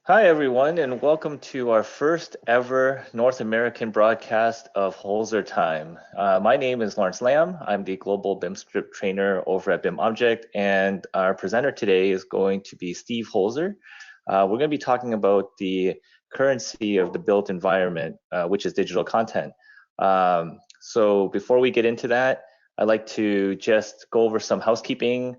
Hi, everyone, and welcome to our first ever North American broadcast of HolzerTime. My name is Lawrence Lamb. I'm the Global BIM Script Trainer over at BIM Object, and our presenter today is going to be Steve Holzer. We're going to be talking about the currency of the built environment, which is digital content. So before we get into that, I'd like to just go over some housekeeping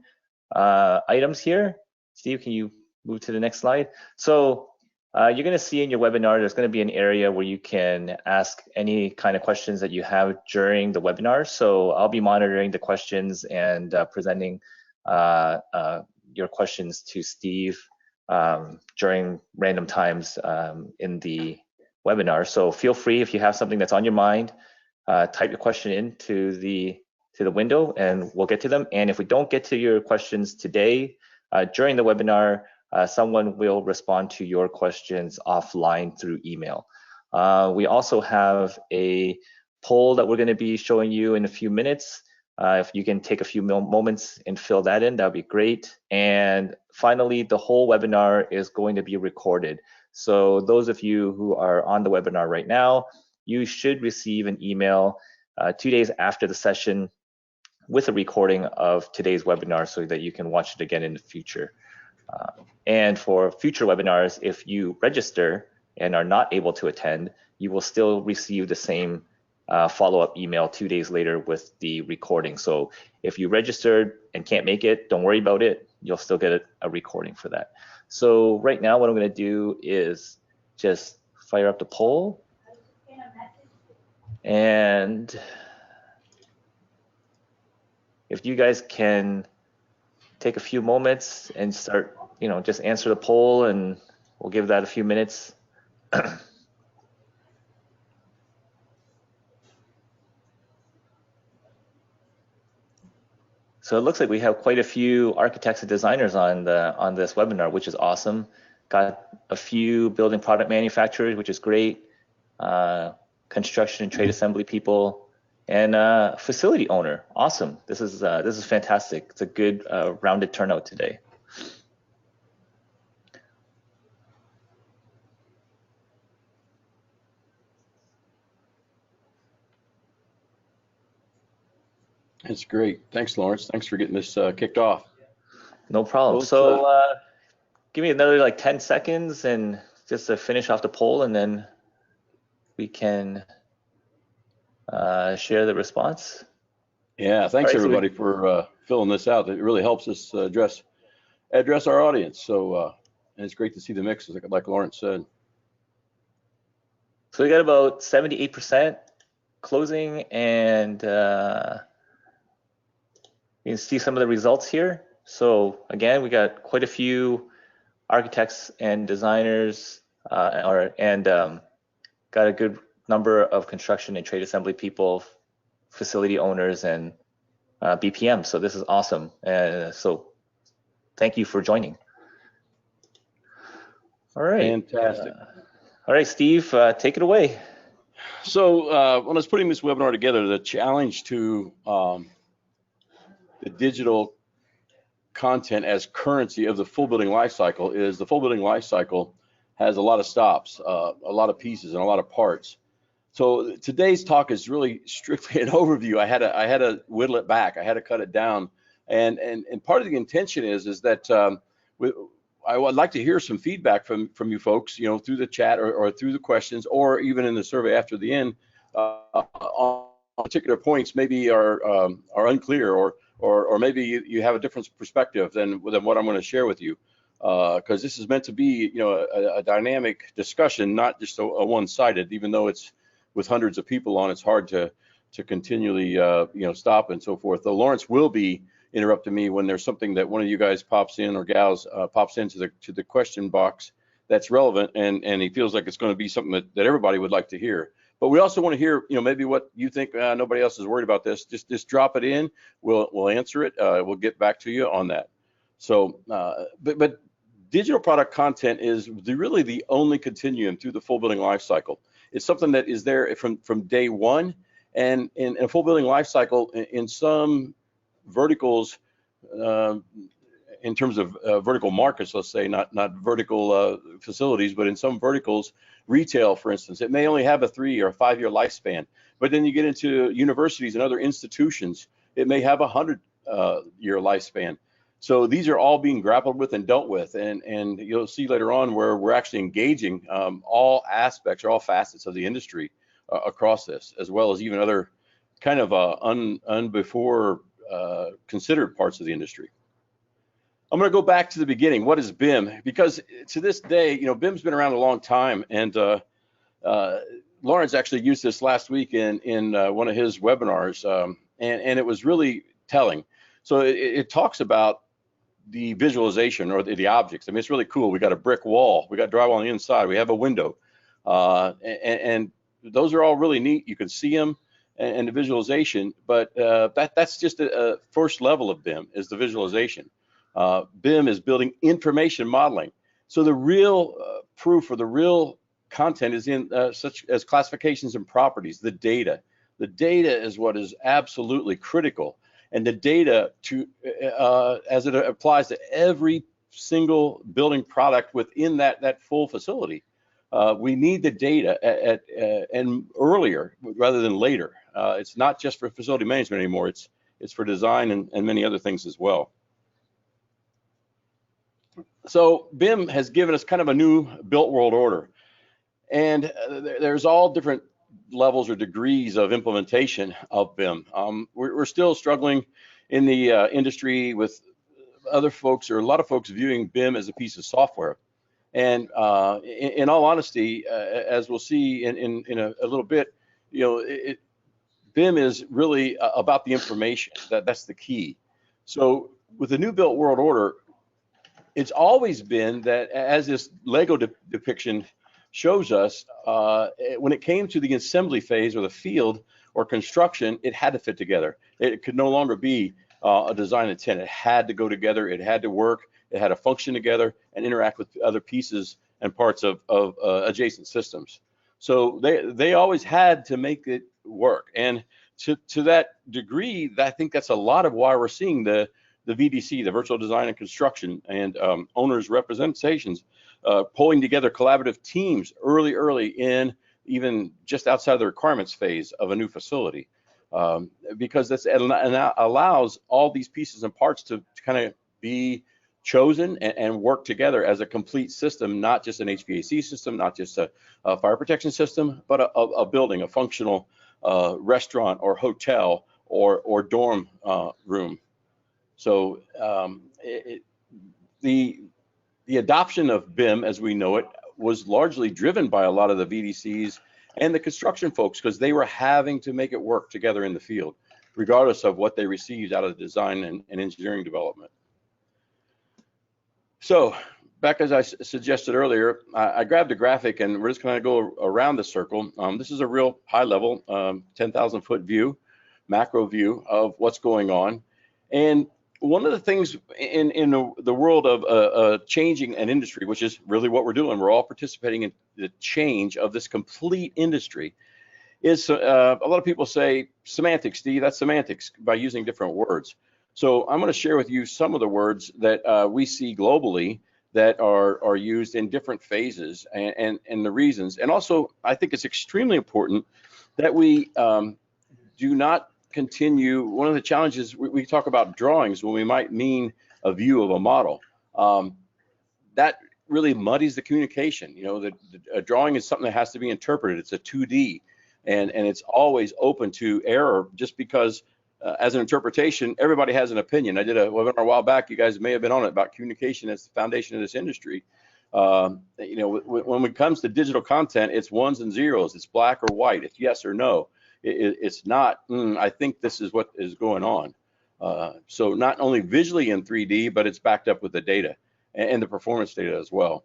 items here. Steve, can you move to the next slide? So you're going to see in your webinar, there's going to be an area where you can ask any kind of questions that you have during the webinar. So I'll be monitoring the questions and presenting your questions to Steve during random times in the webinar. So feel free, if you have something that's on your mind, type your question into the window and we'll get to them. And if we don't get to your questions today during the webinar, someone will respond to your questions offline through email. We also have a poll that we're going to be showing you in a few minutes. If you can take a few moments and fill that in, that would be great. And finally, the whole webinar is going to be recorded. So those of you who are on the webinar right now, you should receive an email 2 days after the session with a recording of today's webinar so that you can watch it again in the future. And for future webinars, if you register and are not able to attend, you will still receive the same follow-up email 2 days later with the recording. So if you registered and can't make it, don't worry about it. You'll still get a recording for that. So right now, what I'm going to do is just fire up the poll. And if you guys can take a few moments and start, just answer the poll, and we'll give that a few minutes. So it looks like we have quite a few architects and designers on this webinar, which is awesome. Got a few building product manufacturers, which is great. Construction and trade assembly people, and facility owner. Awesome. This is fantastic. It's a good rounded turnout today. That's great. Thanks, Lawrence. Thanks for getting this kicked off. No problem. Well, so give me another like 10 seconds and just to finish off the poll, and then we can share the response. Yeah, thanks everybody for filling this out. It really helps us address our audience. So, and it's great to see the mix, like Lawrence said. So we got about 78% closing, and you can see some of the results here. So again, we got quite a few architects and designers, and got a good number of construction and trade assembly people, facility owners, and BPM. So this is awesome. So thank you for joining. All right. Fantastic. All right, Steve, take it away. So when I was putting this webinar together, the challenge to the digital content as currency of the full building life cycle is the full building life cycle has a lot of stops, a lot of pieces, and a lot of parts. So today's talk is really strictly an overview. I had to whittle it back. I had to cut it down, and part of the intention is that I would like to hear some feedback from you folks, through the chat or through the questions, or even in the survey after the end, on particular points maybe are unclear, or maybe you have a different perspective than what I'm going to share with you, because this is meant to be a dynamic discussion, not just a one-sided. Even though it's with hundreds of people on, it's hard to continually stop and so forth. Though Lawrence will be interrupting me when there's something that one of you guys pops in, or gals pops into the question box that's relevant, and he feels like it's going to be something that everybody would like to hear. But we also want to hear, maybe what you think. Nobody else is worried about this. Just drop it in. We'll answer it. We'll get back to you on that. So, but digital product content is really the only continuum through the full building life cycle. It's something that is there from day one, and in a full building life cycle, in some verticals, in terms of vertical markets, let's say, not vertical facilities, but in some verticals, retail, for instance, it may only have a 3 or 5 year lifespan. But then you get into universities and other institutions, it may have a 100 year lifespan. So these are all being grappled with and dealt with, and you'll see later on where we're actually engaging all aspects or all facets of the industry across this, as well as even other kind of unbefore considered parts of the industry. I'm going to go back to the beginning. What is BIM? Because to this day, BIM's been around a long time, and Lawrence actually used this last week in one of his webinars, and it was really telling. So it talks about the visualization or the objects. I mean, it's really cool. We got a brick wall, we got drywall on the inside, we have a window, and those are all really neat. You can see them and the visualization, but that's just a first level of BIM is the visualization. BIM is building information modeling. So the real proof or the real content is in such as classifications and properties, the data. The data is what is absolutely critical. And the data as it applies to every single building product within that full facility. We need the data and earlier rather than later. It's not just for facility management anymore. It's for design and many other things as well. So BIM has given us kind of a new built world order, and there's all different levels or degrees of implementation of BIM. We're still struggling in the industry with other folks, or a lot of folks viewing BIM as a piece of software. And in all honesty, as we'll see in a little bit, BIM is really about the information. That's the key. So with the new built world order, it's always been that, as this Lego depiction shows us, when it came to the assembly phase or the field or construction, it had to fit together. It could no longer be a design intent. It had to go together. It had to work. It had to function together and interact with other pieces and parts of adjacent systems. So they always had to make it work. And to that degree, I think that's a lot of why we're seeing the VDC, the virtual design and construction, and owners' representations pulling together collaborative teams early in, even just outside the requirements phase of a new facility, because it allows all these pieces and parts to kind of be chosen and work together as a complete system, not just an HVAC system, not just a fire protection system, but a building, a functional restaurant or hotel or dorm room. So the adoption of BIM as we know it was largely driven by a lot of the VDCs and the construction folks, because they were having to make it work together in the field, regardless of what they received out of the design and engineering development. So back as I suggested earlier, I grabbed a graphic, and we're just going to go around the circle. This is a real high level 10,000 foot view, macro view of what's going on. And one of the things in the world of changing an industry, which is really what we're doing, we're all participating in the change of this complete industry, is a lot of people say semantics, Steve, that's semantics, by using different words. So I'm going to share with you some of the words that we see globally that are used in different phases and the reasons. And also, I think it's extremely important that we do not continue. One of the challenges, we talk about drawings when we might mean a view of a model. That really muddies the communication. A drawing is something that has to be interpreted. It's a 2D, and it's always open to error, just because as an interpretation, everybody has an opinion. I did a webinar a while back. You guys may have been on it, about communication as the foundation of this industry. When it comes to digital content, it's ones and zeros. It's black or white. It's yes or no. It's not, I think this is what is going on. So not only visually in 3D, but it's backed up with the data and the performance data as well.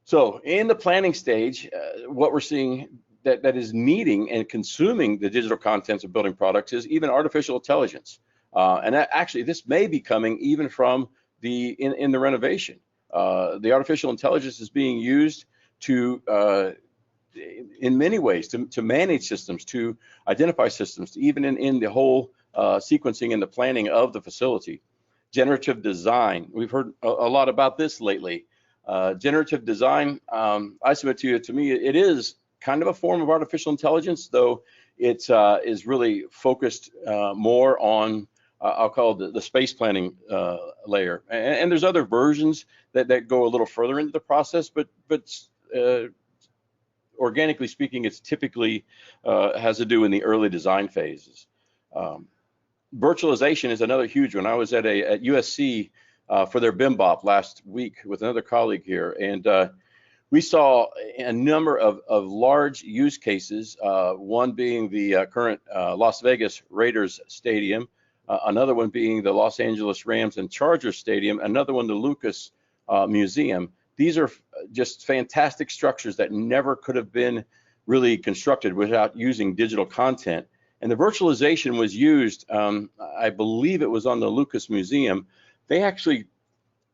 So in the planning stage, what we're seeing that is needing and consuming the digital contents of building products is even artificial intelligence. And actually, this may be coming even from in the renovation. The artificial intelligence is being used to in many ways to manage systems, to identify systems, even in the whole sequencing and the planning of the facility. Generative design. We've heard a lot about this lately. Generative design, I submit to me, it is kind of a form of artificial intelligence, though it is really focused more on, I'll call it the space planning layer. And there's other versions that go a little further into the process, but organically speaking, it's typically has to do in the early design phases. Virtualization is another huge one. I was at USC for their BIMBOP last week with another colleague here, and we saw a number of large use cases, one being the current Las Vegas Raiders Stadium, another one being the Los Angeles Rams and Chargers Stadium, another one the Lucas Museum. These are just fantastic structures that never could have been really constructed without using digital content. And the virtualization was used, I believe it was on the Lucas Museum. They actually,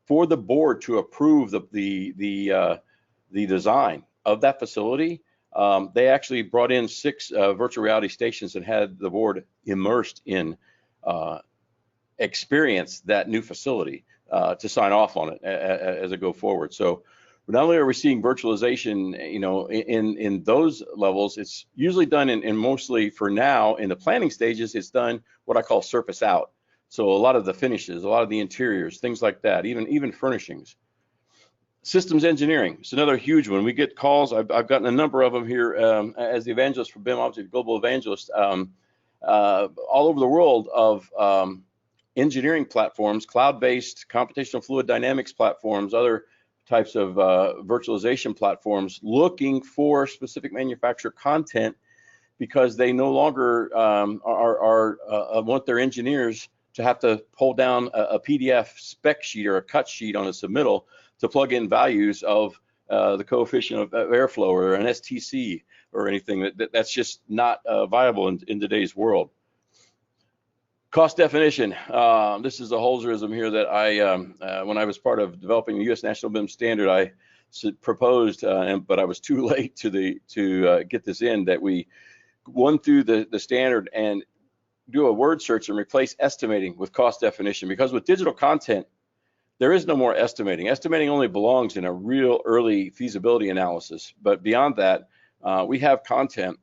for the board to approve the design of that facility, they actually brought in 6 virtual reality stations and had the board immersed in experience that new facility to sign off on it as it go forward. So not only are we seeing virtualization, you know, in those levels, it's usually done in mostly for now in the planning stages, it's done what I call surface out. So a lot of the finishes, a lot of the interiors, things like that, even furnishings. Systems engineering, it's another huge one. We get calls, I've gotten a number of them here as the evangelist for BIM Object Global Evangelist all over the world of engineering platforms, cloud-based computational fluid dynamics platforms, other types of virtualization platforms looking for specific manufacturer content because they no longer want their engineers to have to pull down a PDF spec sheet or a cut sheet on a submittal to plug in values of the coefficient of airflow or an STC or anything. That's just not viable in today's world. Cost definition. This is a Holzerism here that I, when I was part of developing the U.S. National BIM standard, I proposed, but I was too late to get this in, that we run through the standard and do a word search and replace estimating with cost definition. Because with digital content, there is no more estimating. Estimating only belongs in a real early feasibility analysis. But beyond that, we have content.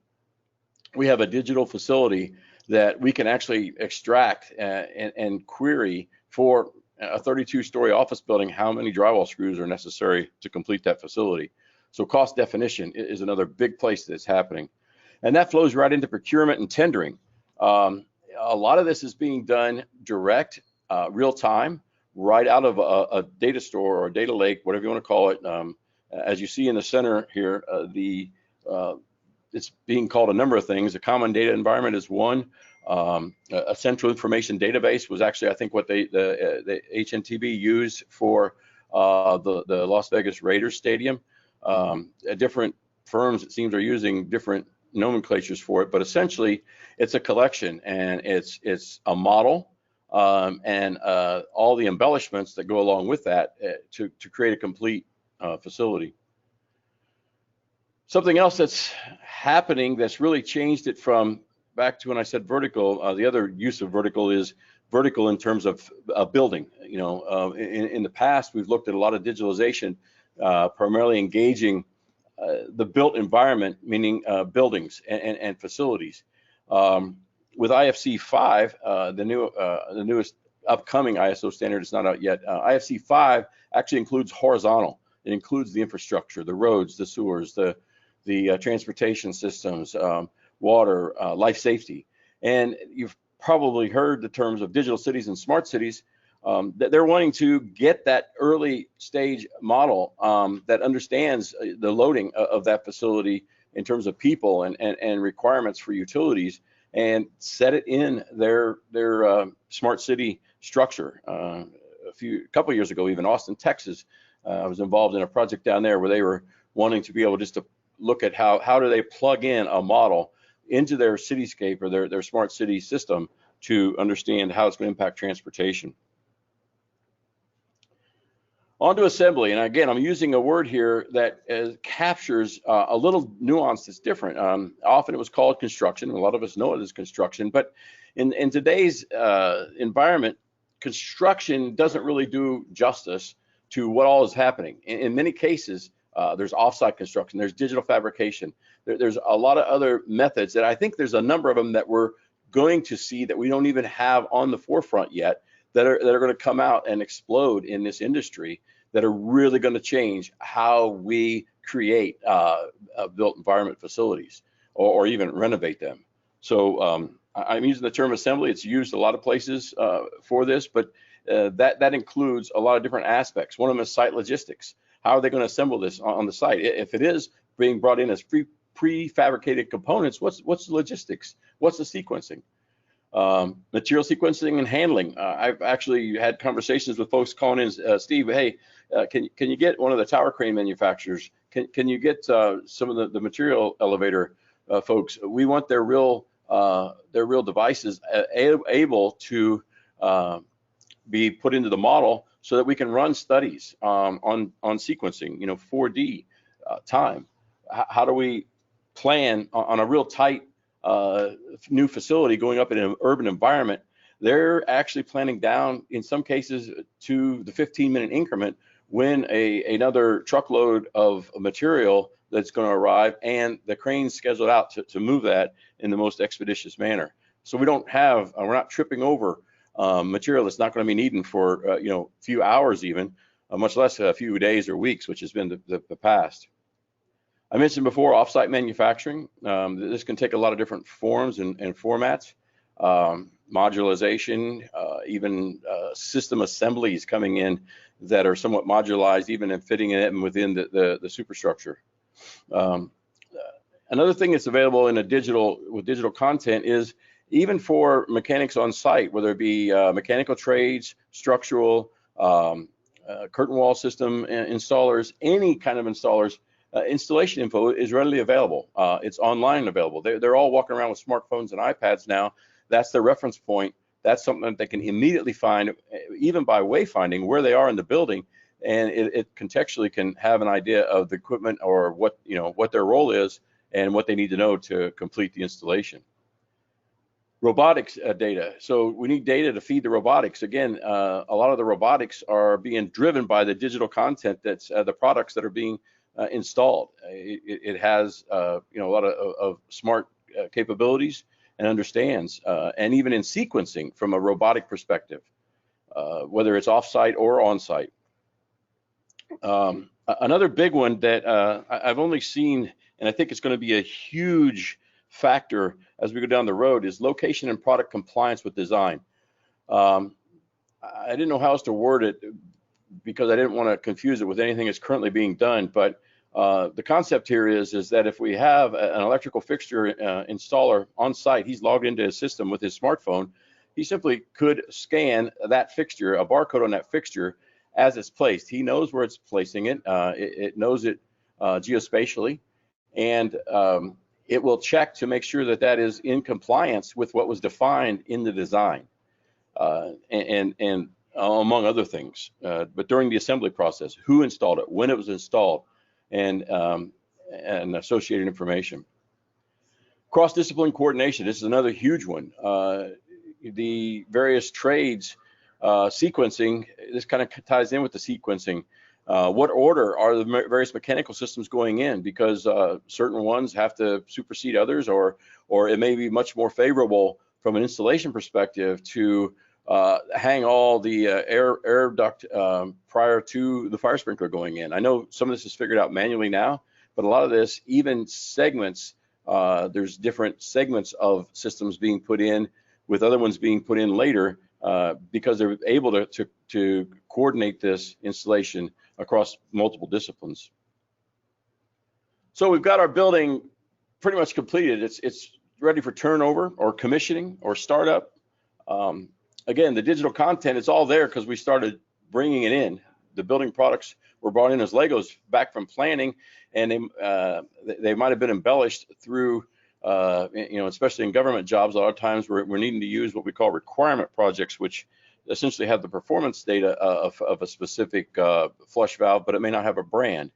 We have a digital facility that we can actually extract and query for a 32-story office building, how many drywall screws are necessary to complete that facility. So cost definition is another big place that's happening. And that flows right into procurement and tendering. A lot of this is being done direct, real time, right out of a data store or a data lake, whatever you want to call it. As you see in the center here, it's being called a number of things. A common data environment is one. A central information database was actually, I think, what the HNTB used for the Las Vegas Raiders Stadium. Different firms, it seems, are using different nomenclatures for it, but essentially it's a collection and it's a model and all the embellishments that go along with that to create a complete facility. Something else that's happening that's really changed it from back to when I said vertical, the other use of vertical is vertical in terms of building. You know, in the past, we've looked at a lot of digitalization, primarily engaging the built environment, meaning buildings and facilities. With IFC 5, the newest upcoming ISO standard is not out yet. IFC 5 actually includes horizontal. It includes the infrastructure, the roads, the sewers, the transportation systems, water, life safety. And you've probably heard the terms of digital cities and smart cities, that they're wanting to get that early stage model that understands the loading of that facility in terms of people and requirements for utilities, and set it in their smart city structure. A couple years ago, even Austin, Texas, I was involved in a project down there where they were wanting to be able just to look at how do they plug in a model into their cityscape or their smart city system to understand how it's going to impact transportation. On to assembly, and again, I'm using a word here that captures a little nuance that's different. Often it was called construction. A lot of us know it as construction, but in today's environment, construction doesn't really do justice to what all is happening. In many cases, there's offsite construction, there's digital fabrication, there's a lot of other methods that I think there's a number of them that we're going to see that we don't even have on the forefront yet that are going to come out and explode in this industry that are really going to change how we create built environment facilities or even renovate them. So I'm using the term assembly. It's used a lot of places for this, but that includes a lot of different aspects. One of them is site logistics. How are they going to assemble this on the site? If it is being brought in as prefabricated components, what's the logistics? What's the sequencing? Material sequencing and handling. I've actually had conversations with folks calling in, Steve, hey, can you get one of the tower crane manufacturers? Can you get some of the material elevator folks? We want their real devices able to be put into the model so that we can run studies on sequencing, 4D time. How do we plan on a real tight new facility going up in an urban environment? They're actually planning down, in some cases, to the 15-minute increment when another truckload of material that's going to arrive, and the crane's scheduled out to move that in the most expeditious manner. So we don't have, we're not tripping over material that's not going to be needed for a few hours even, much less a few days or weeks, which has been the past. I mentioned before offsite manufacturing. This can take a lot of different forms and formats. Modularization, even system assemblies coming in that are somewhat modularized, even in fitting it within the superstructure. Another thing that's available in with digital content is even for mechanics on site, whether it be mechanical trades, structural, curtain wall system installers, any kind of installers, installation info is readily available. It's online available. They're all walking around with smartphones and iPads now. That's their reference point. That's something that they can immediately find, even by wayfinding, where they are in the building, and it contextually can have an idea of the equipment or what their role is and what they need to know to complete the installation. Robotics data. So we need data to feed the robotics. Again, a lot of the robotics are being driven by the digital content that's the products that are being installed. It has a lot of smart capabilities and understands, and even in sequencing from a robotic perspective, whether it's offsite or on-site. Another big one that I've only seen, and I think it's going to be a huge factor as we go down the road, is location and product compliance with design. I didn't know how else to word it because I didn't want to confuse it with anything that's currently being done, but the concept here is that if we have an electrical fixture installer on site, he's logged into his system with his smartphone, he simply could scan that fixture, a barcode on that fixture as it's placed. He knows where it's placing it. It knows it geospatially, and it will check to make sure that is in compliance with what was defined in the design, and among other things. But during the assembly process, who installed it, when it was installed, and associated information. Cross-discipline coordination. This is another huge one. The various trades sequencing. This kind of ties in with the sequencing. What order are the various mechanical systems going in? Because certain ones have to supersede others, or it may be much more favorable from an installation perspective to hang all the air duct prior to the fire sprinkler going in. I know some of this is figured out manually now, but a lot of this, even segments, there's different segments of systems being put in with other ones being put in later because they're able to coordinate this installation across multiple disciplines. So we've got our building pretty much completed. It's ready for turnover or commissioning or startup. Again, the digital content, it's all there because we started bringing it in. The building products were brought in as Legos back from planning, and they might have been embellished through, especially in government jobs. A lot of times we're needing to use what we call requirement projects, which essentially have the performance data of a specific flush valve, but it may not have a brand.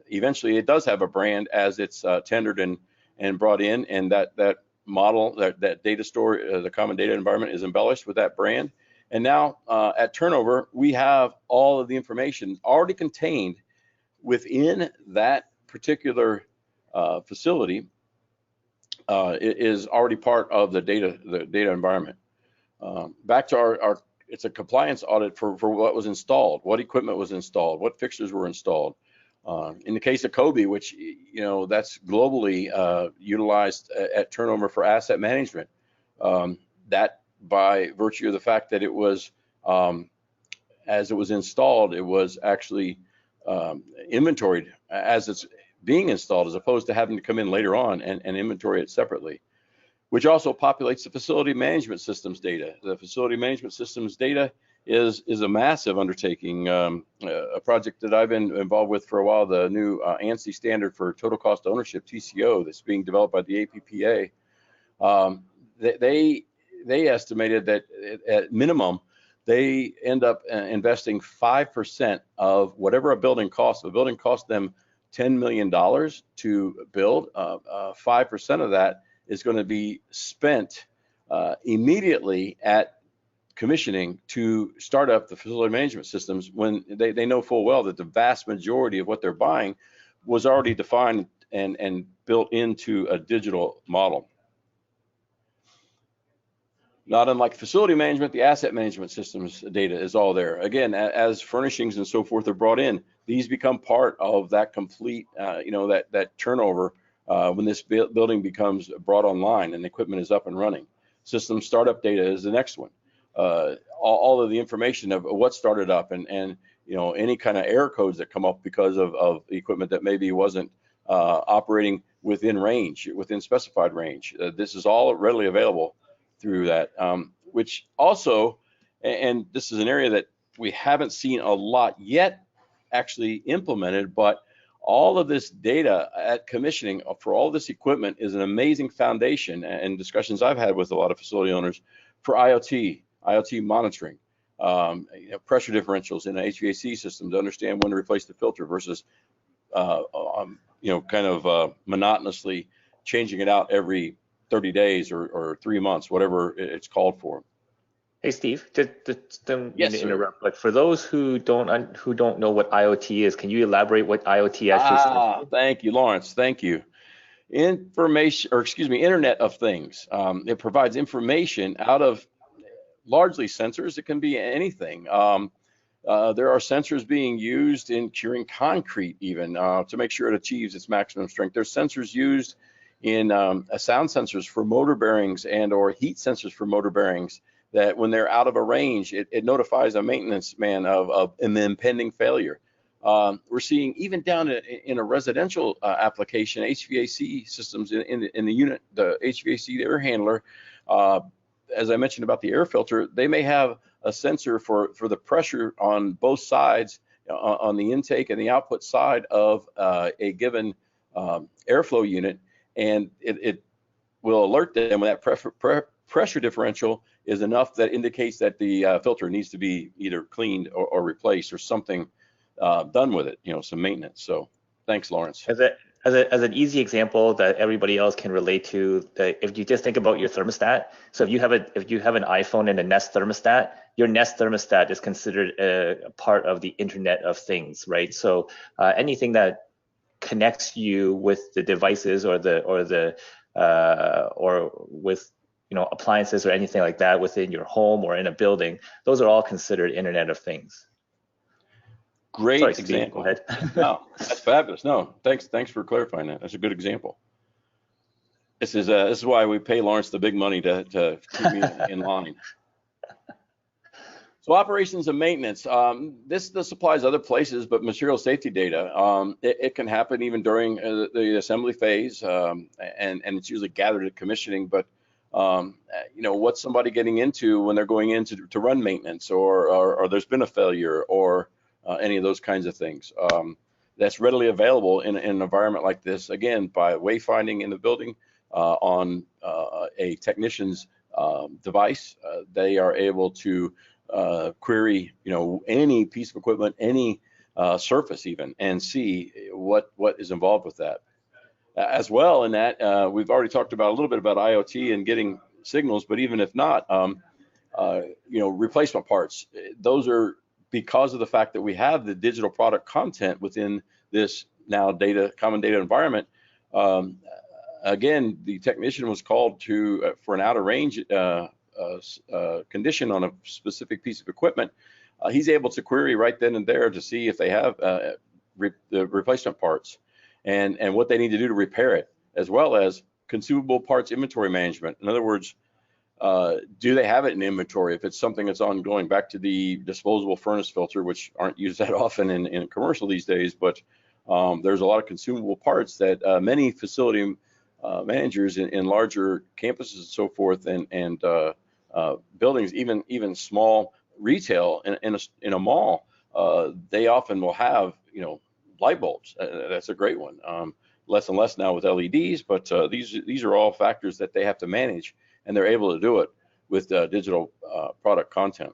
Eventually, it does have a brand as it's tendered and brought in, and that model, that data store, the common data environment is embellished with that brand, And now at turnover, we have all of the information already contained within that particular facility. It is already part of the data environment. Back to our it's a compliance audit for what was installed, what equipment was installed, what fixtures were installed. In the case of Kobe, which that's globally utilized at turnover for asset management, that by virtue of the fact that it was as it was installed, it was actually inventoried as it's being installed, as opposed to having to come in later on and inventory it separately, which also populates the facility management systems data. The facility management systems data is a massive undertaking, a project that I've been involved with for a while, the new ANSI standard for total cost ownership, TCO, that's being developed by the APPA. They estimated that at minimum, they end up investing 5% of whatever a building costs. If a building costs them $10 million to build, 5% of that is going to be spent immediately at commissioning to start up the facility management systems, when they know full well that the vast majority of what they're buying was already defined and built into a digital model. Not unlike facility management, the asset management systems data is all there. Again, as furnishings and so forth are brought in, these become part of that complete, that turnover when this building becomes brought online and the equipment is up and running. System startup data is the next one. All of the information of what started up and any kind of error codes that come up because of equipment that maybe wasn't operating within range, within specified range. This is all readily available through that, which also, and this is an area that we haven't seen a lot yet actually implemented, but all of this data at commissioning for all this equipment is an amazing foundation, and discussions I've had with a lot of facility owners for IoT monitoring, pressure differentials in an HVAC system to understand when to replace the filter versus, monotonously changing it out every 30 days or 3 months, whatever it's called for. Hey Steve, just Yes, to interrupt. Like for those who don't know what IoT is, can you elaborate what IoT actually stands for? Thank you, Lawrence. Thank you. Internet of Things. It provides information out of largely sensors. It can be anything. There are sensors being used in curing concrete even to make sure it achieves its maximum strength. There's sensors used in sound sensors for motor bearings and or heat sensors for motor bearings, that when they're out of a range, it notifies a maintenance man of an impending failure. We're seeing even down in a residential application, HVAC systems in the unit, the HVAC air handler, as I mentioned about the air filter, they may have a sensor for the pressure on both sides, on the intake and the output side of a given airflow unit, and it will alert them when that pressure differential is enough that indicates that the filter needs to be either cleaned or replaced or something done with it, some maintenance. So thanks, Lawrence. As an easy example that everybody else can relate to, that if you just think about your thermostat, so if you have an iPhone and a Nest thermostat, your Nest thermostat is considered a part of the Internet of Things, right? So anything that connects you with the devices or with appliances or anything like that within your home or in a building, those are all considered Internet of Things. Great Sorry, example. Steve, go ahead. No, that's fabulous. No, thanks for clarifying that. That's a good example. This is why we pay Lawrence the big money to keep me in line. So operations and maintenance. This applies other places, but material safety data. It can happen even during the assembly phase, and it's usually gathered at commissioning. But what's somebody getting into when they're going in to run maintenance, or there's been a failure, or any of those kinds of things. That's readily available in an environment like this, again, by wayfinding in the building on a technician's device. They are able to query, any piece of equipment, any surface even, and see what is involved with that. As well in that, we've already talked about a little bit about IoT and getting signals, but even if not, replacement parts. Those are because of the fact that we have the digital product content within this now common data environment. Again, the technician was called to for an out of range condition on a specific piece of equipment. He's able to query right then and there to see if they have the replacement parts and what they need to do to repair it, as well as consumable parts inventory management. In other words, do they have it in inventory? If it's something that's ongoing, back to the disposable furnace filter, which aren't used that often in commercial these days, but there's a lot of consumable parts that many facility managers in larger campuses and so forth, and buildings, even small retail in a mall, they often will have light bulbs. That's a great one. Less and less now with LEDs, but these are all factors that they have to manage, and they're able to do it with digital product content.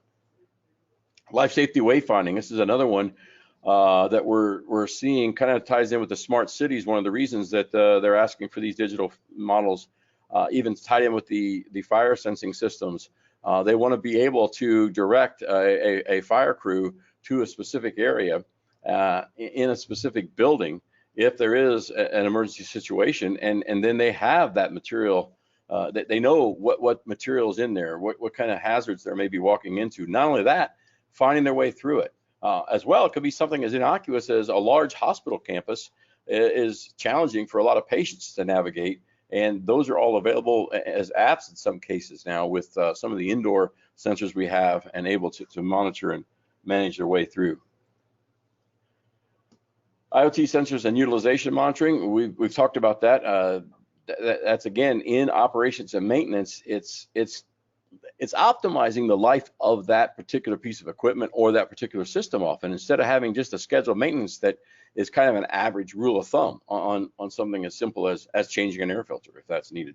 Life safety wayfinding. This is another one that we're seeing kind of ties in with the smart cities. One of the reasons that they're asking for these digital models, even tied in with the fire sensing systems. They want to be able to direct a fire crew to a specific area in a specific building if there is an emergency situation, and then they have that material. They know what material is in there, what kind of hazards they may be walking into. Not only that, finding their way through it. As well, it could be something as innocuous as a large hospital campus is challenging for a lot of patients to navigate, and those are all available as apps in some cases now with some of the indoor sensors we have, and able to monitor and manage their way through. IoT sensors and utilization monitoring, we've talked about that. That's again in operations and maintenance. It's optimizing the life of that particular piece of equipment or that particular system often, instead of having just a scheduled maintenance that is kind of an average rule of thumb on something as simple as changing an air filter if that's needed.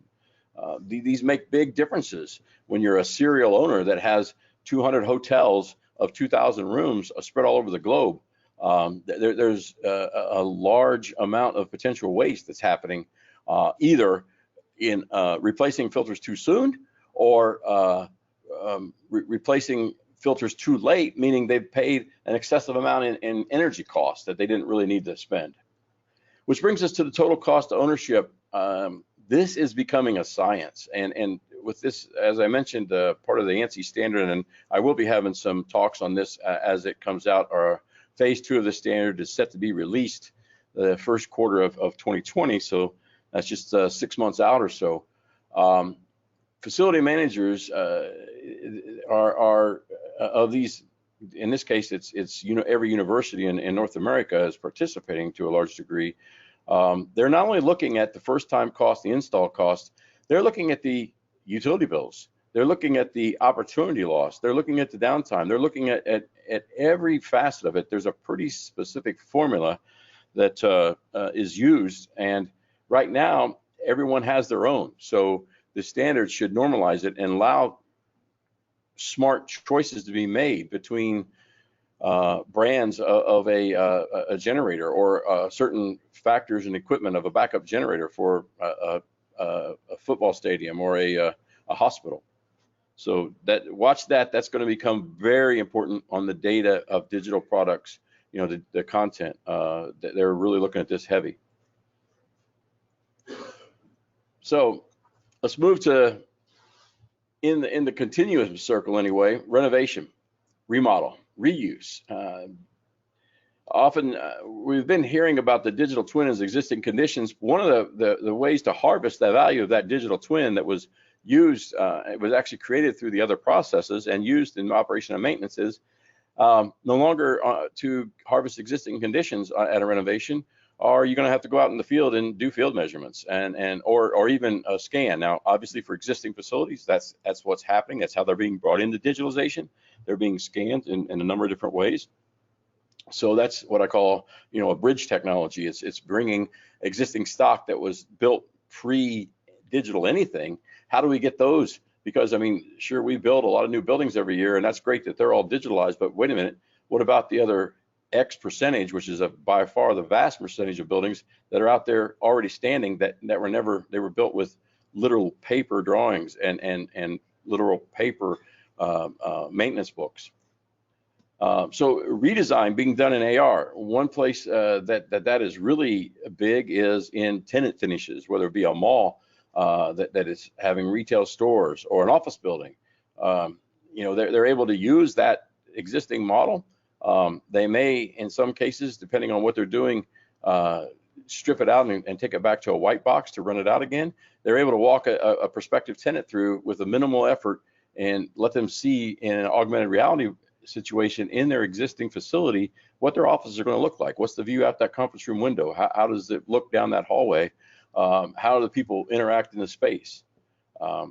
These make big differences when you're a serial owner that has 200 hotels of 2,000 rooms spread all over the globe. There's a large amount of potential waste that's happening, either in replacing filters too soon, or replacing filters too late, meaning they've paid an excessive amount in energy costs that they didn't really need to spend. Which brings us to the total cost of ownership. This is becoming a science, and with this, as I mentioned, part of the ANSI standard, and I will be having some talks on this as it comes out. Our phase 2 of the standard is set to be released the first quarter of 2020, so that's just 6 months out or so. Facility managers are of these. In this case, it's every university in North America is participating to a large degree. They're not only looking at the first time cost, the install cost, they're looking at the utility bills. They're looking at the opportunity loss. They're looking at the downtime. They're looking at every facet of it. There's a pretty specific formula that is used, and right now everyone has their own. So the standard should normalize it and allow smart choices to be made between brands of a generator, or certain factors and equipment of a backup generator for a football stadium or a hospital. So watch that. That's going to become very important on the data of digital products. The content. They're really looking at this heavy. So let's move to in the continuous circle anyway. Renovation, remodel, reuse. Often we've been hearing about the digital twin as existing conditions. One of the ways to harvest the value of that digital twin that was used, it was actually created through the other processes and used in operation and maintenance, is no longer to harvest existing conditions at a renovation. Or you're going to have to go out in the field and do field measurements or even a scan. Now, obviously, for existing facilities, that's what's happening. That's how they're being brought into digitalization. They're being scanned in a number of different ways. So that's what I call, a bridge technology. It's bringing existing stock that was built pre-digital anything. How do we get those? Because sure, we build a lot of new buildings every year, and that's great that they're all digitalized. But wait a minute, what about the other X percentage, which is by far the vast percentage of buildings that are out there already standing that were built with literal paper drawings and literal paper maintenance books. So redesign being done in AR. One place that is really big is in tenant finishes, whether it be a mall that is having retail stores or an office building. They're able to use that existing model. They may, in some cases, depending on what they're doing, strip it out and take it back to a white box to run it out again. They're able to walk a prospective tenant through with a minimal effort and let them see in an augmented reality situation in their existing facility what their offices are going to look like. What's the view out that conference room window? How does it look down that hallway? How do the people interact in the space? I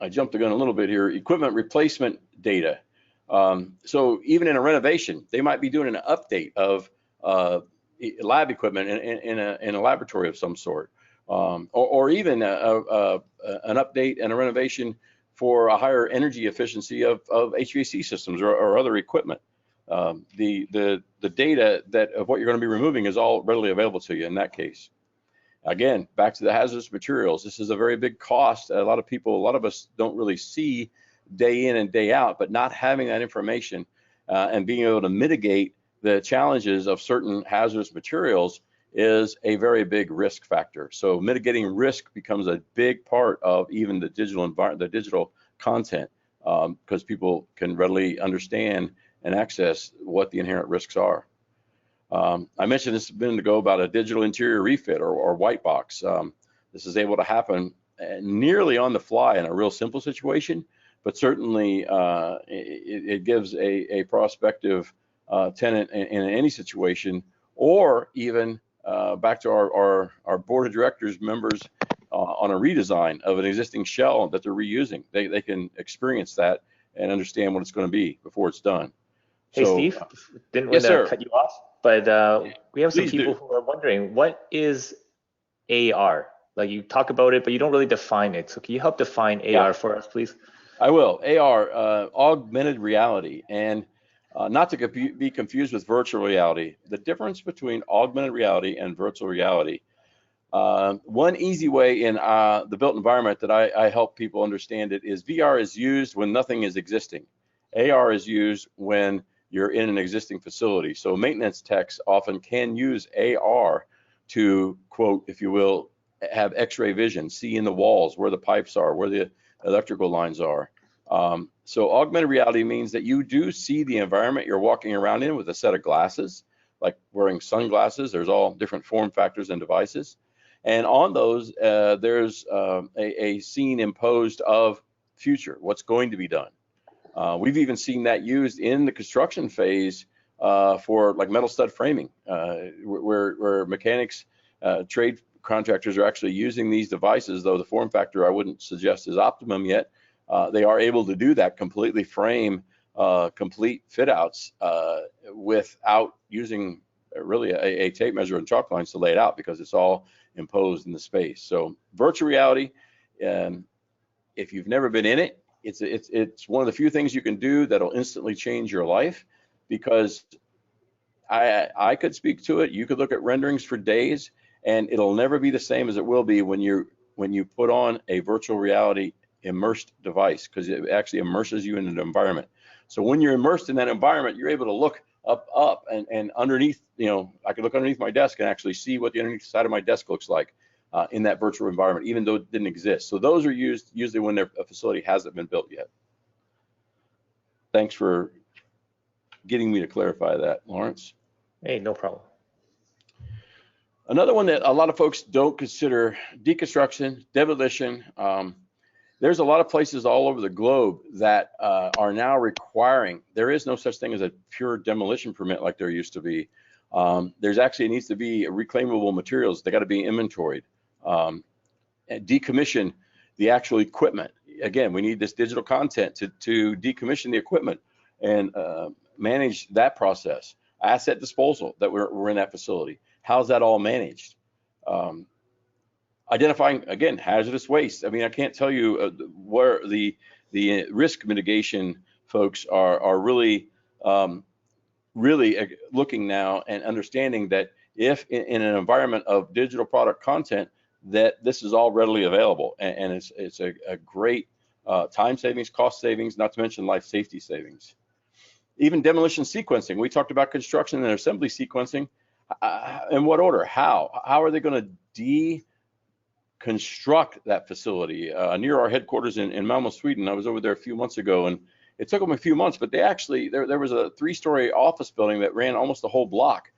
jumped the gun a little bit here. Equipment replacement data. So even in a renovation, they might be doing an update of lab equipment in a laboratory of some sort, or even an update and a renovation for a higher energy efficiency of HVAC systems or other equipment. The data of what you're going to be removing is all readily available to you in that case. Again, back to the hazardous materials. This is a very big cost. A lot of us don't really see day in and day out, but not having that information and being able to mitigate the challenges of certain hazardous materials is a very big risk factor. So mitigating risk becomes a big part of even the digital environment, the digital content, because people can readily understand and access what the inherent risks are. I mentioned this a minute ago about a digital interior refit or white box. This is able to happen nearly on the fly in a real simple situation, but certainly it gives a prospective tenant in any situation, or even back to our board of directors members on a redesign of an existing shell that they're reusing. They can experience that and understand what it's going to be before it's done. Hey, So, Steve, didn't yes, want to sir. cut you off, but we have some Please people do. who are wondering, what is AR? Like, you talk about it, but you don't really define it. So can you help define AR for us, please? I will. AR, augmented reality, and not to be confused with virtual reality. The difference between augmented reality and virtual reality. One easy way in the built environment that I help people understand it is VR is used when nothing is existing. AR is used when you're in an existing facility. So maintenance techs often can use AR to, quote, if you will, have X-ray vision, see in the walls where the pipes are, where the electrical lines are. So augmented reality means that you do see the environment you're walking around in with a set of glasses, like wearing sunglasses. There's all different form factors and devices. And on those, there's a scene imposed of future, what's going to be done. We've even seen that used in the construction phase for like metal stud framing, where mechanics, trade contractors are actually using these devices, though the form factor I wouldn't suggest is optimum yet. They are able to do that, completely frame complete fit outs without using really a tape measure and chalk lines to lay it out, because it's all imposed in the space. So virtual reality, if you've never been in it, it's one of the few things you can do that'll instantly change your life, because I could speak to it. You could look at renderings for days, and it'll never be the same as it will be when you put on a virtual reality immersed device, because it actually immerses you in an environment. So when you're immersed in that environment, you're able to look up and underneath. I could look underneath my desk and actually see what the underneath side of my desk looks like in that virtual environment, even though it didn't exist. So those are used usually when a facility hasn't been built yet. Thanks for getting me to clarify that, Lawrence. Hey, no problem. Another one that a lot of folks don't consider: deconstruction, demolition. There's a lot of places all over the globe that are now requiring, there is no such thing as a pure demolition permit like there used to be. There's actually needs to be reclaimable materials. They got to be inventoried. And decommission the actual equipment. Again, we need this digital content to decommission the equipment and manage that process. Asset disposal that we're in that facility. How's that all managed? Identifying, again, hazardous waste. I mean, I can't tell you where the risk mitigation folks are really looking now and understanding that if in an environment of digital product content, that this is all readily available, and it's a great time savings, cost savings, not to mention life safety savings. Even demolition sequencing. We talked about construction and assembly sequencing. In what order? How are they going to deconstruct that facility? Near our headquarters in Malmo, Sweden, I was over there a few months ago, and it took them a few months, but they actually, there was a 3-story office building that ran almost the whole block.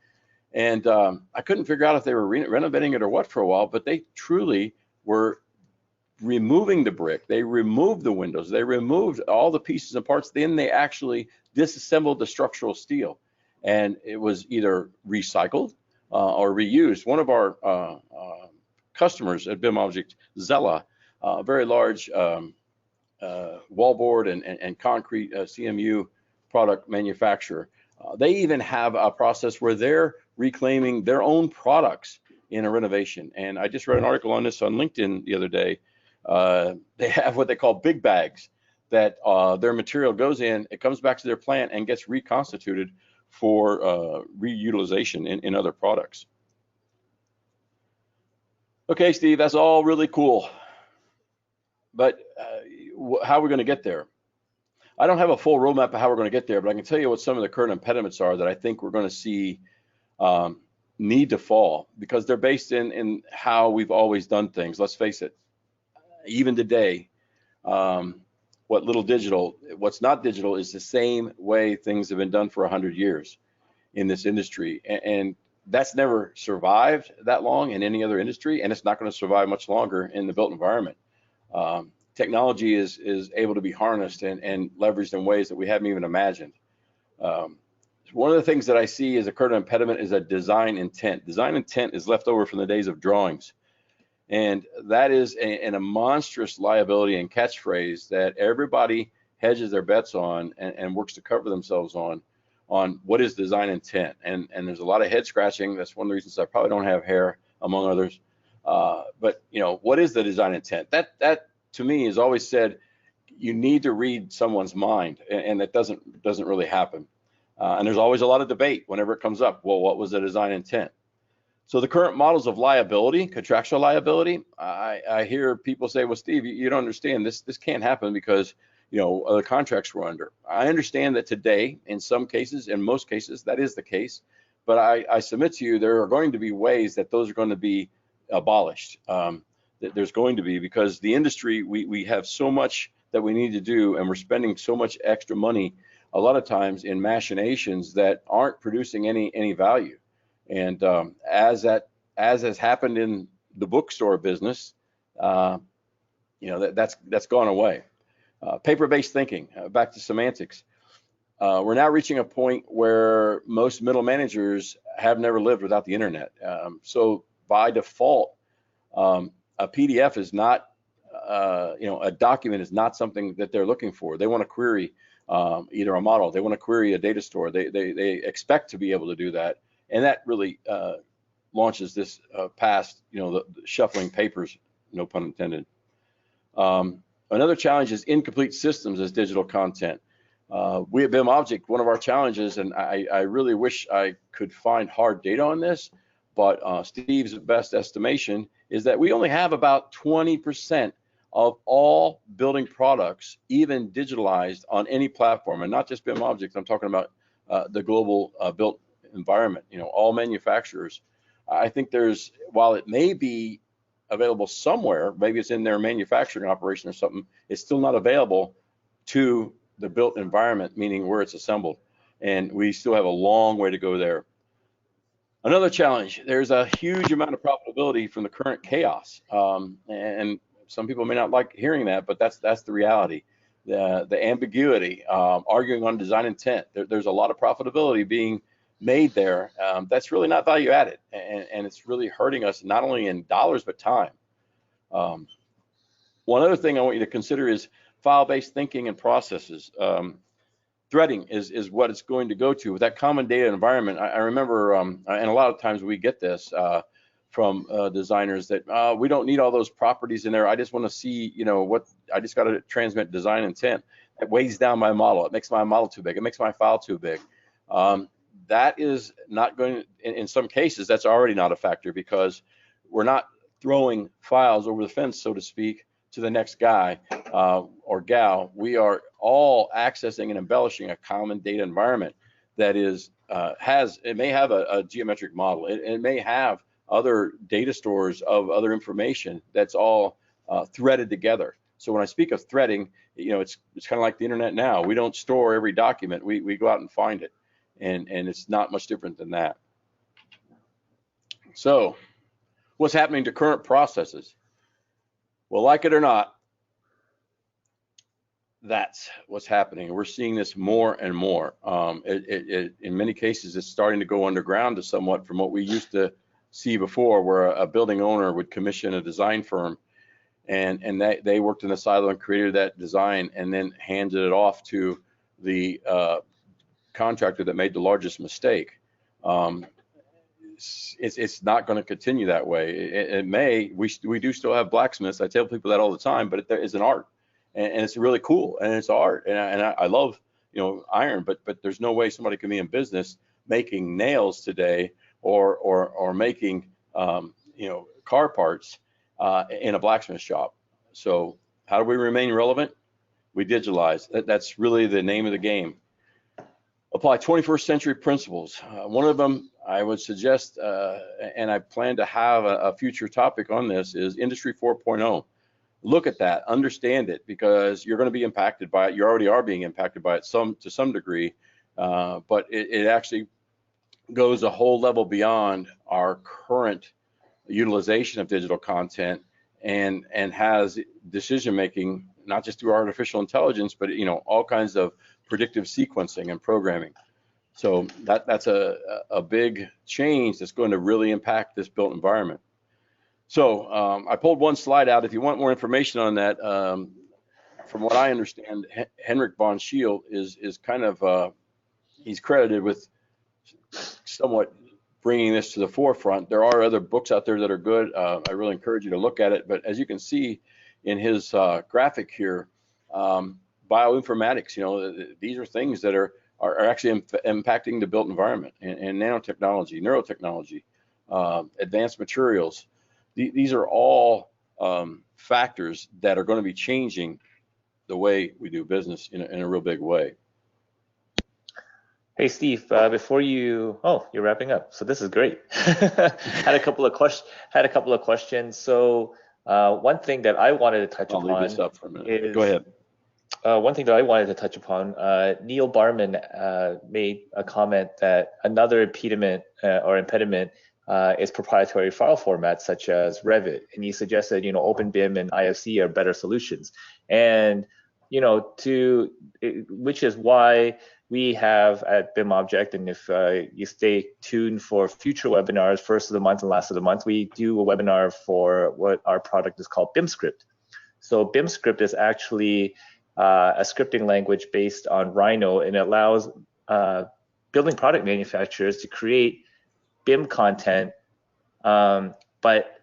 And I couldn't figure out if they were renovating it or what for a while, but they truly were removing the brick. They removed the windows. They removed all the pieces and parts. Then they actually disassembled the structural steel. And it was either recycled or reused. One of our customers at BIM Object, Zella, a very large wallboard and concrete CMU product manufacturer, they even have a process where they're reclaiming their own products in a renovation. And I just read an article on this on LinkedIn the other day. They have what they call big bags that their material goes in, it comes back to their plant and gets reconstituted for reutilization in other products. Okay, Steve, that's all really cool. But how are we going to get there? I don't have a full roadmap of how we're going to get there, but I can tell you what some of the current impediments are that I think we're going to see need to fall, because they're based in how we've always done things. Let's face it, even today, what's not digital is the same way things have been done for 100 years in this industry. And that's never survived that long in any other industry, and it's not going to survive much longer in the built environment. Technology is able to be harnessed and leveraged in ways that we haven't even imagined. One of the things that I see as a current impediment is a design intent. Design intent is left over from the days of drawings. And that is a monstrous liability and catchphrase that everybody hedges their bets on and works to cover themselves on what is design intent. And there's a lot of head scratching. That's one of the reasons I probably don't have hair, among others. But you know, what is the design intent? That to me is always said, you need to read someone's mind, and that doesn't really happen. And there's always a lot of debate whenever it comes up. Well, what was the design intent? So the current models of liability, contractual liability, I hear people say, well, Steve, you don't understand this. This can't happen because, you know, the contracts we're under. I understand that today, in some cases, in most cases, that is the case. But I submit to you, there are going to be ways that those are going to be abolished. There's going to be, because the industry, we have so much that we need to do, and we're spending so much extra money a lot of times in machinations that aren't producing any value. And as has happened in the bookstore business, you know, that's gone away. Paper-based thinking, back to semantics. We're now reaching a point where most middle managers have never lived without the internet. So by default, a PDF is not, you know, a document is not something that they're looking for. They want to query either a model, they want to query a data store. They expect to be able to do that, and that really launches this past, you know, the shuffling papers, no pun intended. Another challenge is incomplete systems as digital content. We at BIM Object, one of our challenges, and I really wish I could find hard data on this, but Steve's best estimation is that we only have about 20% of all building products even digitalized on any platform, and not just BIM Object. I'm talking about the global built environment, you know, all manufacturers. I think there's, while it may be available somewhere, maybe it's in their manufacturing operation or something, it's still not available to the built environment, meaning where it's assembled. And we still have a long way to go there. Another challenge, there's a huge amount of profitability from the current chaos. And some people may not like hearing that, but that's the reality. The ambiguity, arguing on design intent, there's a lot of profitability being made there. That's really not value added, and it's really hurting us, not only in dollars, but time. One other thing I want you to consider is file-based thinking and processes. Threading is what it's going to go to. With that common data environment, I remember, and a lot of times we get this from designers, that we don't need all those properties in there. I just want to see, you know, what I just got to transmit design intent. It weighs down my model. It makes my model too big. It makes my file too big. That is not going to, in some cases, that's already not a factor, because we're not throwing files over the fence, so to speak. to the next guy or gal. We are all accessing and embellishing a common data environment that is it may have a geometric model. It may have other data stores of other information that's all threaded together. So when I speak of threading, it's kind of like the internet now. We don't store every document. We go out and find it, and it's not much different than that. So what's happening to current processes? Well, like it or not, that's what's happening. We're seeing this more and more. In many cases, it's starting to go underground to somewhat from what we used to see before, where a building owner would commission a design firm, and they worked in a silo and created that design and then handed it off to the contractor that made the largest mistake. It's not going to continue that way. It may. We do still have blacksmiths. I tell people that all the time, but it is an art, and it's really cool, and it's art, and I love iron, but there's no way somebody can be in business making nails today or making car parts in a blacksmith shop. So how do we remain relevant? We digitalize. That's really the name of the game. Apply 21st century principles. One of them I would suggest, and I plan to have a future topic on this, is Industry 4.0. Look at that, understand it, because you're going to be impacted by it. You already are being impacted by it to some degree, but it actually goes a whole level beyond our current utilization of digital content, and has decision making, not just through artificial intelligence, but all kinds of predictive sequencing and programming. So that's a big change that's going to really impact this built environment. So I pulled one slide out. If you want more information on that, from what I understand, Henrik von Schiele is kind of he's credited with somewhat bringing this to the forefront. There are other books out there that are good. I really encourage you to look at it. But as you can see in his graphic here, bioinformatics, these are things that are actually impacting the built environment, and nanotechnology, neurotechnology, advanced materials. These are all factors that are going to be changing the way we do business in a real big way. Hey Steve, before you're wrapping up. So this is great. Had a couple of questions. So one thing that I wanted to touch upon. I'll leave this up for a minute. Go ahead. One thing that I wanted to touch upon, Neil Barman made a comment that another impediment is proprietary file formats such as Revit, and he suggested OpenBIM and IFC are better solutions, and which is why we have at BIM Object, and if you stay tuned for future webinars, first of the month and last of the month, we do a webinar for what our product is called BIMscript. So BIMscript is actually a scripting language based on Rhino, and it allows building product manufacturers to create BIM content, but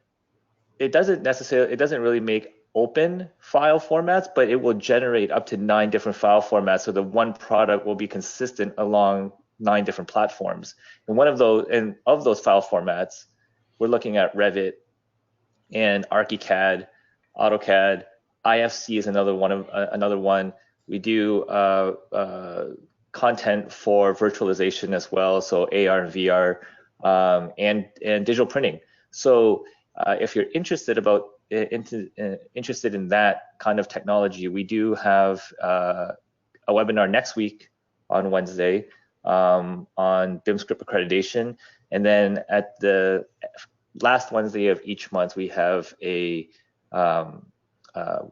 it doesn't really make open file formats, but it will generate up to 9 different file formats, so the one product will be consistent along 9 different platforms. And of those file formats, we're looking at Revit and ArchiCAD, AutoCAD. IFC is another one. We do content for virtualization as well, so AR and VR, and digital printing. So if you're interested in that kind of technology, we do have a webinar next week on Wednesday on BIMscript accreditation, and then at the last Wednesday of each month we have a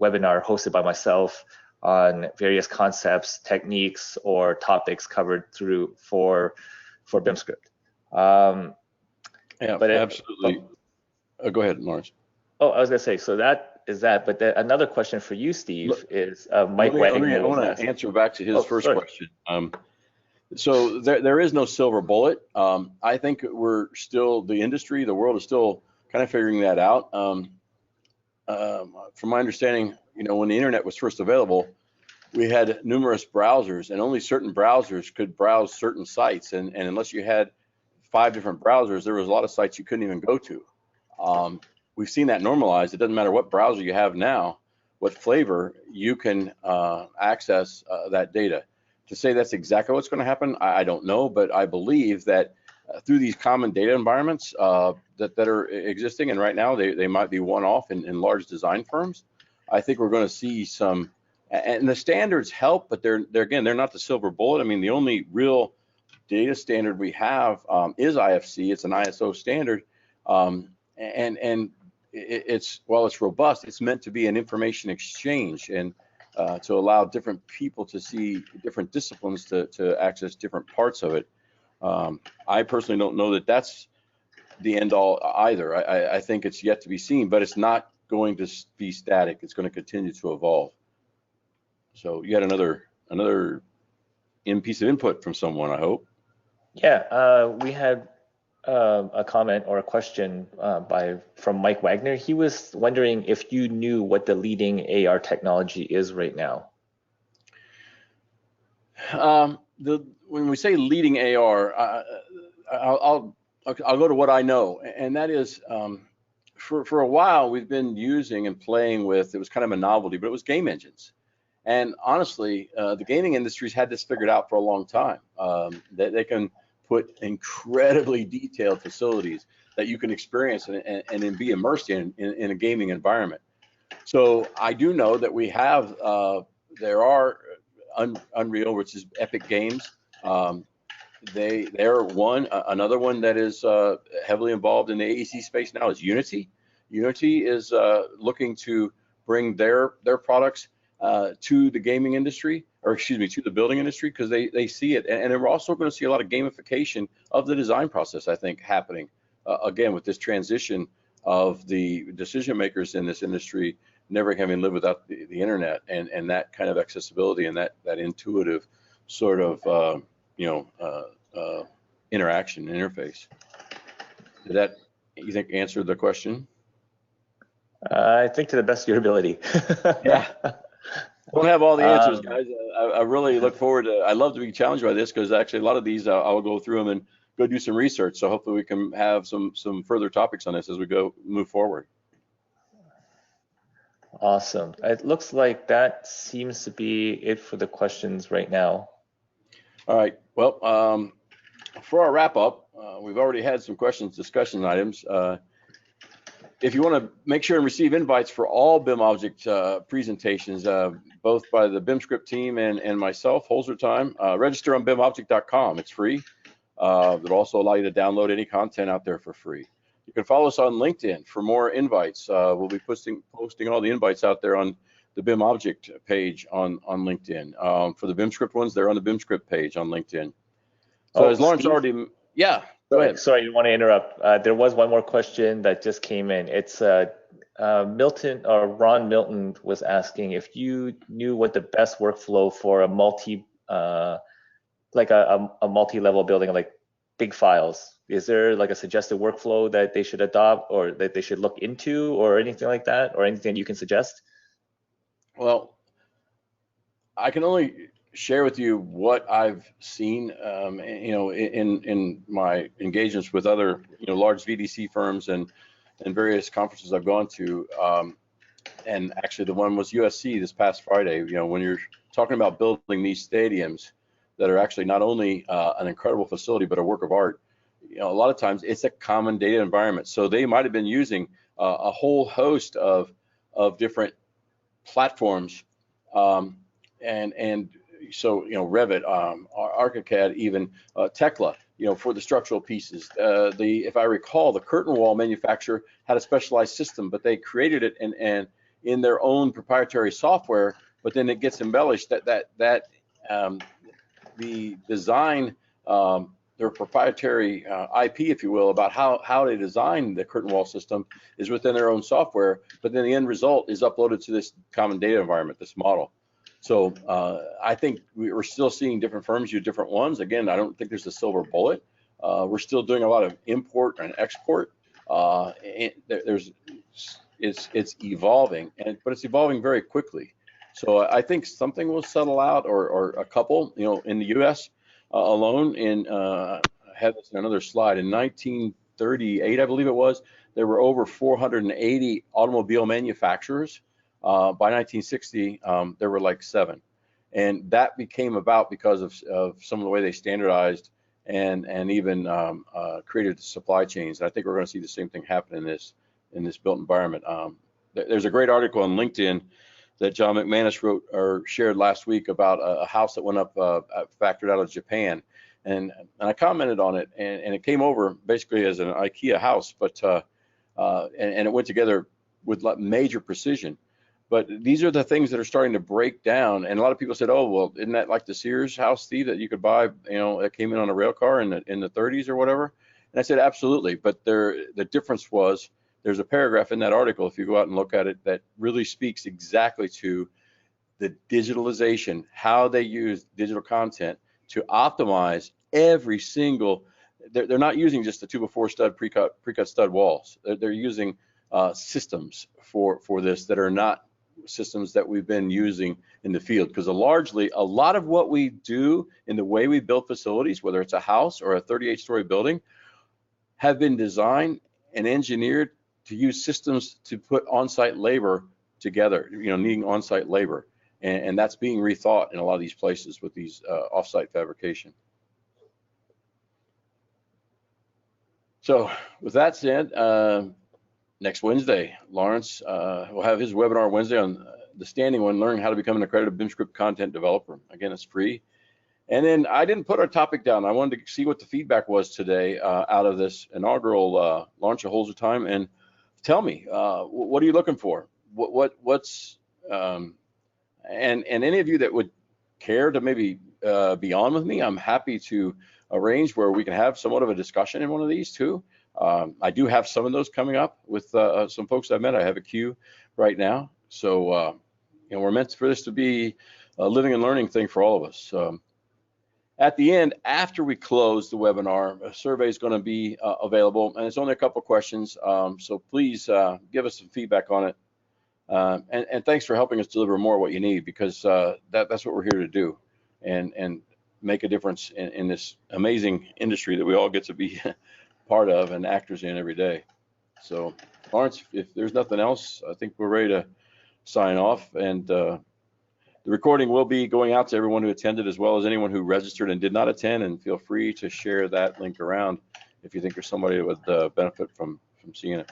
webinar hosted by myself on various concepts, techniques, or topics covered for BIMscript. Yeah, but absolutely. Go ahead, Lawrence. Oh, I was gonna say, so that is that. But another question for you, Steve, is Mike Wagner. I want to answer back to his first question. So there is no silver bullet. I think we're still, the industry, the world is still kind of figuring that out. From my understanding, when the internet was first available, we had numerous browsers, and only certain browsers could browse certain sites. And unless you had 5 different browsers, there was a lot of sites you couldn't even go to. We've seen that normalized. It doesn't matter what browser you have now. what flavor you can access that data. To say that's exactly what's going to happen, I don't know, but I believe that through these common data environments that are existing, and right now they might be one-off in large design firms, I think we're going to see some, and the standards help, but they're not the silver bullet. I mean, the only real data standard we have is IFC. It's an ISO standard, and it's, while it's robust, it's meant to be an information exchange and to allow different people to see different disciplines to access different parts of it. I personally don't know that that's the end all either. I think it's yet to be seen, but it's not going to be static. It's going to continue to evolve. So you had another piece of input from someone, I hope. Yeah, we had a comment or a question from Mike Wagner. He was wondering if you knew what the leading AR technology is right now. When we say leading AR, I'll go to what I know, and that is for a while we've been using and playing with, it was kind of a novelty, but it was game engines. And honestly, the gaming industry's had this figured out for a long time. They can put incredibly detailed facilities that you can experience and be immersed in a gaming environment. So I do know that we have, there are Unreal, which is Epic Games. They're one. Another one that is heavily involved in the AEC space now is Unity. Unity is looking to bring their products to the gaming industry, or excuse me, to the building industry, because they see it. And we're also going to see a lot of gamification of the design process, I think, happening again with this transition of the decision makers in this industry never having lived without the internet and that kind of accessibility and that intuitive sort of interaction interface. Did that, you think, answer the question? I think to the best of your ability. Yeah. Don't have all the answers, guys. I really look forward to, I love to be challenged by this, because actually a lot of these I will go through them and go do some research. So hopefully we can have some further topics on this as we move forward. Awesome. It looks like that seems to be it for the questions right now. All right. Well, for our wrap up, we've already had some questions, discussion items. If you want to make sure and receive invites for all BIM object presentations, both by the BIMscript team and myself, HolzerTime, register on bimobject.com. It's free. It'll also allow you to download any content out there for free. You can follow us on LinkedIn for more invites. We'll be posting all the invites out there on the BIM object page on LinkedIn. For the BIMscript ones, they're on the BIMscript page on Lington. So as Lawrence Steve? already, yeah. Go ahead. Sorry, I didn't want to interrupt. There was one more question that just came in. It's Milton, or Ron Milton was asking if you knew what the best workflow for a multi-level building, like big files. Is there like a suggested workflow that they should adopt or that they should look into or anything like that, or anything you can suggest? Well, I can only share with you what I've seen, in my engagements with other, large VDC firms and various conferences I've gone to. And actually, the one was USC this past Friday. When you're talking about building these stadiums that are actually not only an incredible facility but a work of art, a lot of times it's a common data environment. So they might have been using a whole host of different platforms, and so Revit, ArchiCAD, even Tekla, for the structural pieces. If I recall, the curtain wall manufacturer had a specialized system, but they created it and in their own proprietary software. But then it gets embellished that the design, their proprietary IP, if you will, about how they design the curtain wall system is within their own software, but then the end result is uploaded to this common data environment, this model. So I think we're still seeing different firms use different ones. Again, I don't think there's a silver bullet. We're still doing a lot of import and export. It's evolving, but it's evolving very quickly. So I think something will settle out, or a couple, in the U.S. Alone. I had this in another slide. In 1938, I believe it was, there were over 480 automobile manufacturers By 1960, there were like 7. And that became about because of some of the way they standardized and even created supply chains. I think we're going to see the same thing happen in this built environment. There's a great article on LinkedIn that John McManus wrote or shared last week about a house that went up factored out of Japan, and I commented on it, and it came over basically as an IKEA house, but and it went together with major precision. But these are the things that are starting to break down. And a lot of people said, "Oh, well, isn't that like the Sears house, Steve, that you could buy? You know, that came in on a rail car in the 30s or whatever." And I said, "Absolutely." But the difference was there's a paragraph in that article, if you go out and look at it, that really speaks exactly to the digitalization, how they use digital content to optimize every single. They're not using just the 2x4 stud precut stud walls. They're using systems for this that are not systems that we've been using in the field, because largely a lot of what we do in the way we build facilities, whether it's a house or a 38-story building, have been designed and engineered to use systems to put on-site labor together, you know, needing on-site labor, and that's being rethought in a lot of these places with these off-site fabrication. So with that said, next Wednesday, Lawrence will have his webinar Wednesday on the standing one, learning how to become an accredited BIMscript content developer. Again, it's free. And then I didn't put our topic down. I wanted to see what the feedback was today out of this inaugural launch of HolzerTime. And tell me, what are you looking for? What's and any of you that would care to maybe be on with me, I'm happy to arrange where we can have somewhat of a discussion in one of these too. I do have some of those coming up with some folks I've met. I have a queue right now. So, you know, we're meant for this to be a living and learning thing for all of us. At the end, after we close the webinar, a survey is going to be available, and it's only a couple questions. So please give us some feedback on it. And thanks for helping us deliver more of what you need, because that's what we're here to do, and make a difference in this amazing industry that we all get to be part of and actors in every day. So, Lawrence, if there's nothing else, I think we're ready to sign off. And the recording will be going out to everyone who attended, as well as anyone who registered and did not attend. And feel free to share that link around if you think there's somebody that would benefit from seeing it.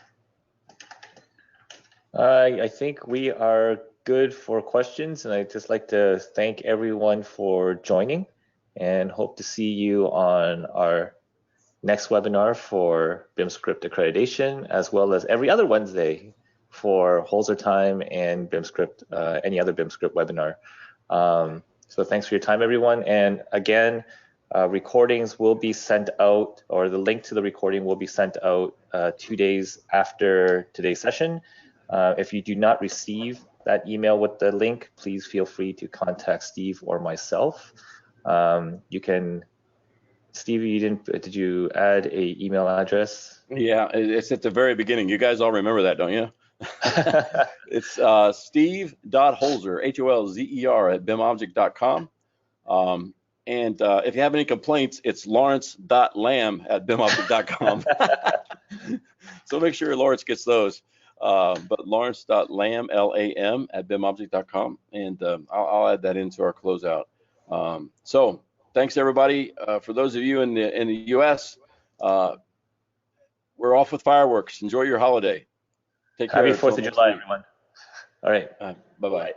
I think we are good for questions, and I'd just like to thank everyone for joining, and hope to see you on our next webinar for BIMscript accreditation, as well as every other Wednesday for HolzerTime and BIMscript, any other BIMscript webinar. So thanks for your time, everyone. And again, recordings will be sent out, or the link to the recording will be sent out 2 days after today's session. If you do not receive that email with the link, please feel free to contact Steve or myself. You can, Steve, did you add a email address? Yeah, it's at the very beginning. You guys all remember that, don't you? It's steve.holzer, Holzer, at bimobject.com. And if you have any complaints, it's lawrence.lamb at bimobject.com. So make sure Lawrence gets those. But lawrence.lamb, Lam, at bimobject.com. And I'll add that into our closeout. So thanks, everybody. For those of you in the US, we're off with fireworks. Enjoy your holiday. Take care. Happy 4th of July, everyone. All right. Bye-bye.